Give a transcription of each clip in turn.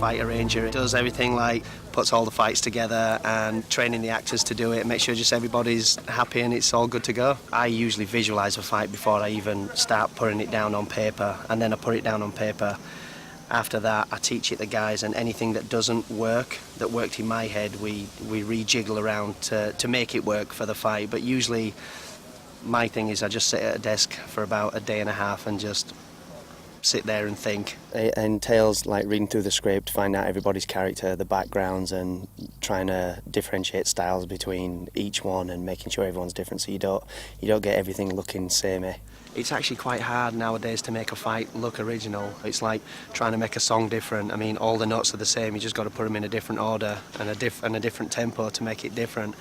fight arranger. It does everything, like puts all the fights together and training the actors to do it, make sure just everybody's happy and it's all good to go. I usually visualise a fight before I even start putting it down on paper, and then I put it down on paper. After that, I teach it the guys, and anything that doesn't work, that worked in my head, we rejiggle around to make it work for the fight. But usually my thing is I just sit at a desk for about a day and a half and just sit there and think. It entails like reading through the script, find out everybody's character, the backgrounds, and trying to differentiate styles between each one and making sure everyone's different so you don't get everything looking samey. It's actually quite hard nowadays to make a fight look original. It's like trying to make a song different. I mean, all the notes are the same, you just got to put them in a different order and a different tempo to make it different.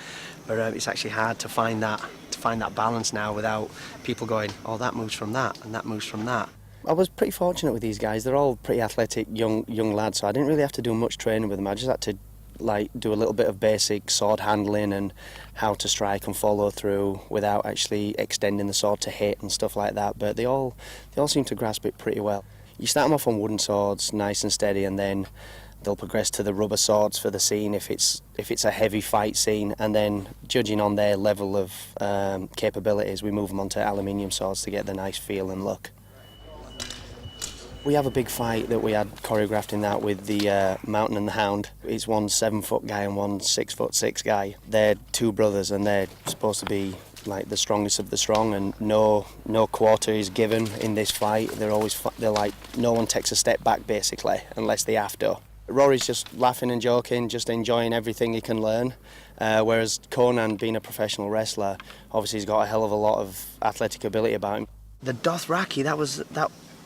But it's actually hard to find that balance now without people going, oh, that moves from that and that moves from that. I was pretty fortunate with these guys. They're all pretty athletic young lads, so I didn't really have to do much training with them. I just had to like do a little bit of basic sword handling and how to strike and follow through without actually extending the sword to hit and stuff like that. But they all seem to grasp it pretty well. You start them off on wooden swords, nice and steady, and then they'll progress to the rubber swords for the scene if it's a heavy fight scene, and then judging on their level of capabilities, we move them onto aluminium swords to get the nice feel and look. We have a big fight that we had choreographed in that with the Mountain and the Hound. It's one 7-foot guy and one 6'6" guy. They're two brothers and they're supposed to be like the strongest of the strong, and no quarter is given in this fight. They're like no one takes a step back basically unless they have to. Rory's just laughing and joking, just enjoying everything he can learn. Whereas Conan, being a professional wrestler, obviously he's got a hell of a lot of athletic ability about him. The Dothraki,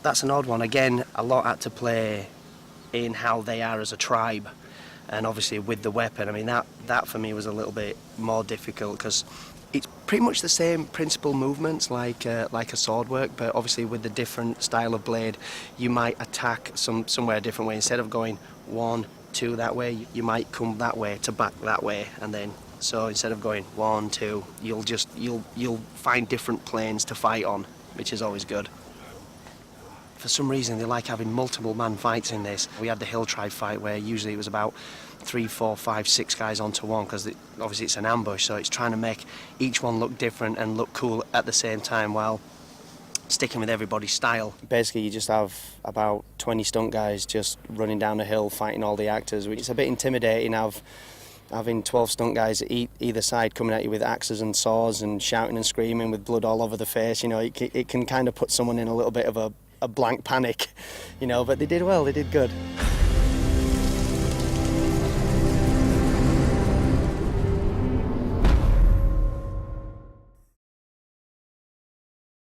that's an odd one. Again, a lot had to play in how they are as a tribe, and obviously with the weapon. I mean, that for me was a little bit more difficult because it's pretty much the same principal movements like a sword work, but obviously with the different style of blade, you might attack somewhere a different way. Instead of going 1, 2 that way, you might come that way to back that way, and then so instead of going 1, 2, you'll find different planes to fight on, which is always good. For some reason, they like having multiple man fights in this. We had the Hill Tribe fight where usually it was about 3, 4, 5, 6 guys onto one because obviously it's an ambush, so it's trying to make each one look different and look cool at the same time while sticking with everybody's style. Basically, you just have about 20 stunt guys just running down a hill fighting all the actors, which is a bit intimidating. Having 12 stunt guys at either side coming at you with axes and saws and shouting and screaming with blood all over the face, you know, it can kind of put someone in a little bit of a blank panic, you know, but they did well, they did good.